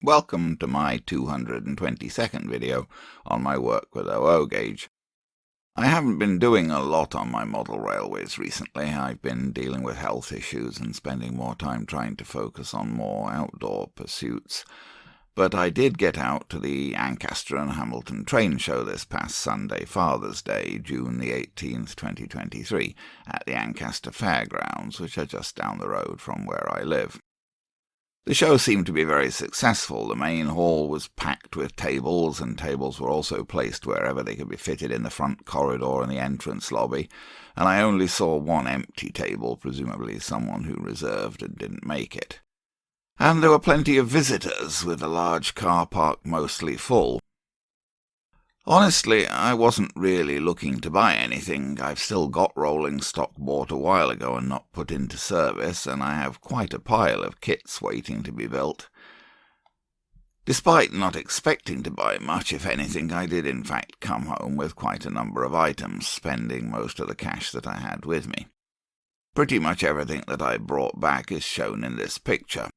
Welcome to my 222nd video on my work with OO gauge. I haven't been doing a lot on my model railways recently. I've been dealing with health issues and spending more time trying to focus on more outdoor pursuits. But I did get out to the Ancaster and Hamilton train show this past Sunday, Father's Day, June the 18th, 2023, at the Ancaster Fairgrounds, which are just down the road from where I live. The show seemed to be very successful. The main hall was packed with tables, and tables were also placed wherever they could be fitted in the front corridor and the entrance lobby, and I only saw one empty table, presumably someone who reserved and didn't make it. And there were plenty of visitors, with the large car park mostly full. Honestly, I wasn't really looking to buy anything. I've still got rolling stock bought a while ago and not put into service, and I have quite a pile of kits waiting to be built. Despite not expecting to buy much, if anything, I did in fact come home with quite a number of items, spending most of the cash that I had with me. Pretty much everything that I brought back is shown in this picture.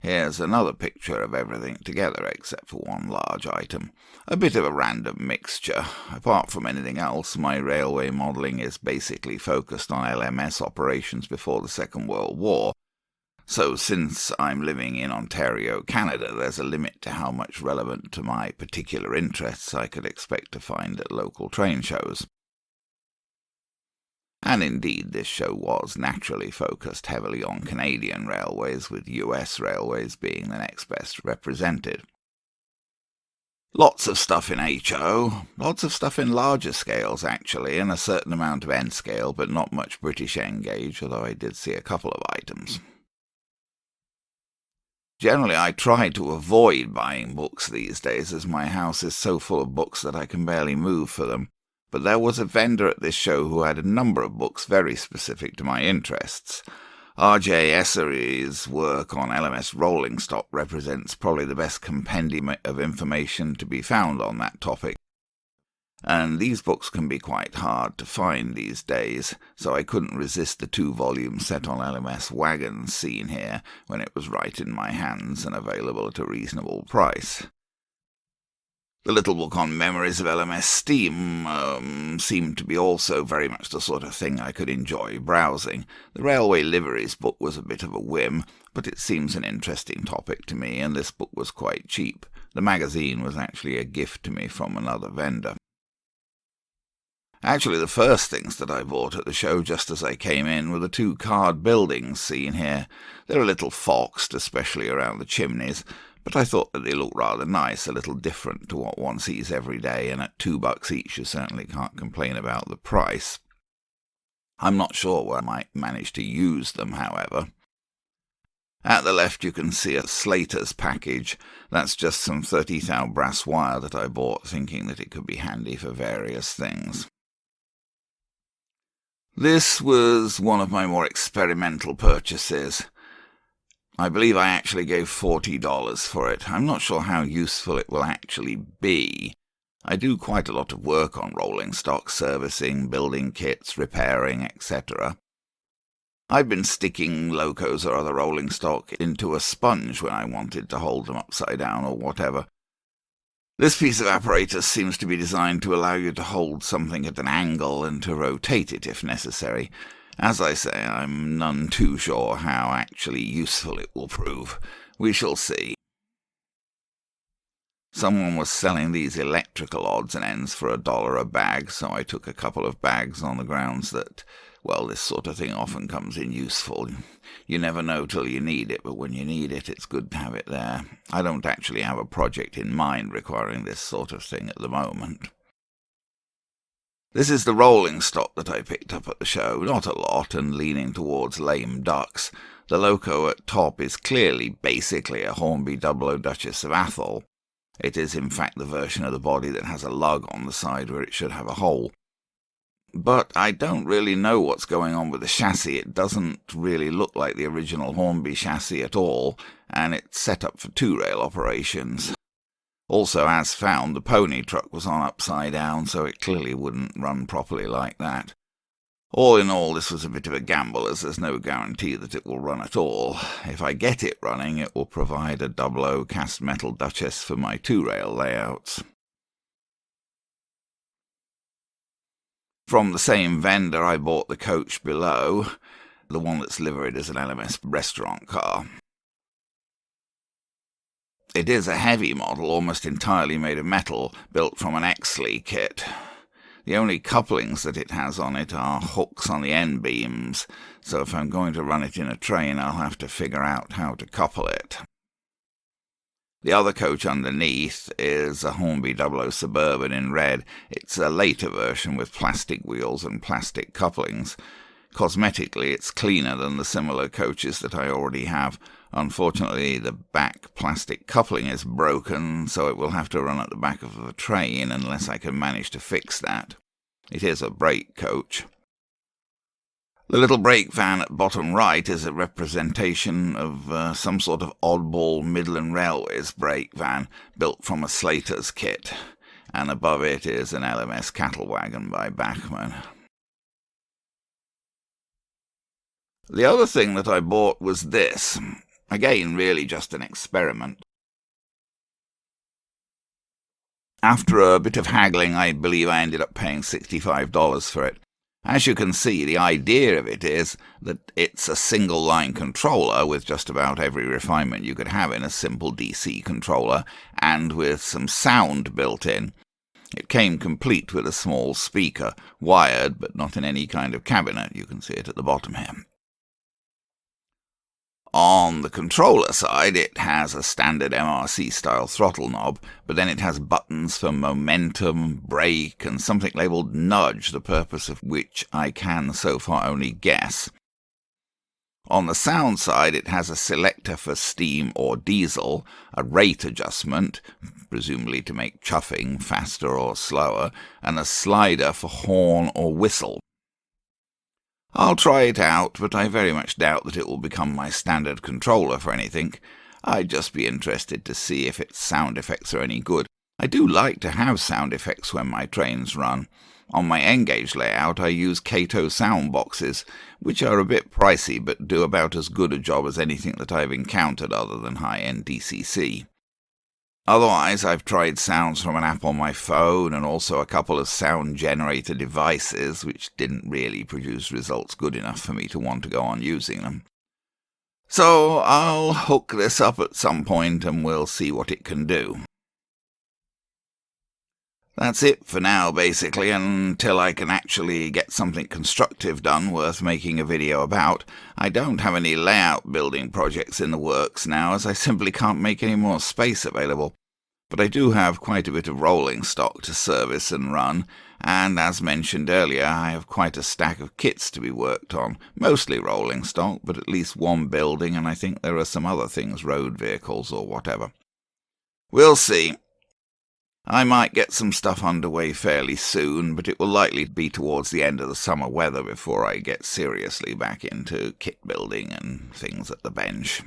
Here's another picture of everything together except for one large item. A bit of a random mixture. Apart from anything else, my railway modelling is basically focused on LMS operations before the Second World War. So since I'm living in Ontario, Canada, there's a limit to how much relevant to my particular interests I could expect to find at local train shows. And indeed, this show was naturally focused heavily on Canadian railways, with US railways being the next best represented. Lots of stuff in HO, lots of stuff in larger scales actually, and a certain amount of N scale, but not much British N gauge, although I did see a couple of items. Generally, I try to avoid buying books these days, as my house is so full of books that I can barely move for them. But there was a vendor at this show who had a number of books very specific to my interests. R.J. Essery's work on LMS rolling stock represents probably the best compendium of information to be found on that topic. And these books can be quite hard to find these days, so I couldn't resist the 2 volumes set on LMS wagons seen here when it was right in my hands and available at a reasonable price. The little book on memories of LMS steam seemed to be also very much the sort of thing I could enjoy browsing. The railway liveries book was a bit of a whim, but it seems an interesting topic to me, and this book was quite cheap. The magazine was actually a gift to me from another vendor. Actually, the first things that I bought at the show just as I came in were the 2 card buildings seen here. They're a little foxed, especially around the chimneys, but I thought that they looked rather nice, a little different to what one sees every day, and at $2 each you certainly can't complain about the price. I'm not sure where I might manage to use them, however. At the left you can see a Slater's package. That's just some 30 thou brass wire that I bought, thinking that it could be handy for various things. This was one of my more experimental purchases. I believe I actually gave $40 for it. I'm not sure how useful it will actually be. I do quite a lot of work on rolling stock, servicing, building kits, repairing, etc. I've been sticking locos or other rolling stock into a sponge when I wanted to hold them upside down or whatever. This piece of apparatus seems to be designed to allow you to hold something at an angle and to rotate it if necessary. As I say, I'm none too sure how actually useful it will prove. We shall see. Someone was selling these electrical odds and ends for $1 a bag, so I took a couple of bags on the grounds that, well, this sort of thing often comes in useful. You never know till you need it, but when you need it, it's good to have it there. I don't actually have a project in mind requiring this sort of thing at the moment. This is the rolling stock that I picked up at the show, not a lot, and leaning towards lame ducks. The loco at top is clearly basically a Hornby 00 Duchess of Atholl. It is in fact the version of the body that has a lug on the side where it should have a hole. But I don't really know what's going on with the chassis. It doesn't really look like the original Hornby chassis at all, and it's set up for 2-rail operations. Also, as found, the pony truck was on upside down, so it clearly wouldn't run properly like that. All in all, this was a bit of a gamble, as there's no guarantee that it will run at all. If I get it running, it will provide a 00 cast metal Duchess for my 2-rail layouts. From the same vendor I bought the coach below, the one that's liveried as an LMS restaurant car. It is a heavy model, almost entirely made of metal, built from an Exley kit. The only couplings that it has on it are hooks on the end beams, so if I'm going to run it in a train, I'll have to figure out how to couple it. The other coach underneath is a Hornby 00 Suburban in red. It's a later version with plastic wheels and plastic couplings. Cosmetically, it's cleaner than the similar coaches that I already have. Unfortunately, the back plastic coupling is broken, so it will have to run at the back of the train unless I can manage to fix that. It is a brake coach. The little brake van at bottom right is a representation of some sort of oddball Midland Railways brake van built from a Slater's kit, and above it is an LMS cattle wagon by Bachmann. The other thing that I bought was this. Again, really just an experiment. After a bit of haggling, I believe I ended up paying $65 for it. As you can see, the idea of it is that it's a single-line controller with just about every refinement you could have in a simple DC controller, and with some sound built in. It came complete with a small speaker, wired but not in any kind of cabinet. You can see it at the bottom here. On the controller side, it has a standard MRC-style throttle knob, but then it has buttons for momentum, brake, and something labelled nudge, the purpose of which I can so far only guess. On the sound side, it has a selector for steam or diesel, a rate adjustment, presumably to make chuffing faster or slower, and a slider for horn or whistle. I'll try it out, but I very much doubt that it will become my standard controller for anything. I'd just be interested to see if its sound effects are any good. I do like to have sound effects when my trains run. On my N-gauge layout, I use Kato sound boxes, which are a bit pricey but do about as good a job as anything that I've encountered other than high-end DCC. Otherwise, I've tried sounds from an app on my phone and also a couple of sound generator devices, which didn't really produce results good enough for me to want to go on using them. So I'll hook this up at some point and we'll see what it can do. That's it for now, basically, until I can actually get something constructive done worth making a video about. I don't have any layout building projects in the works now, as I simply can't make any more space available. But I do have quite a bit of rolling stock to service and run, and as mentioned earlier, I have quite a stack of kits to be worked on, mostly rolling stock, but at least one building, and I think there are some other things, road vehicles or whatever. We'll see. I might get some stuff underway fairly soon, but it will likely be towards the end of the summer weather before I get seriously back into kit building and things at the bench.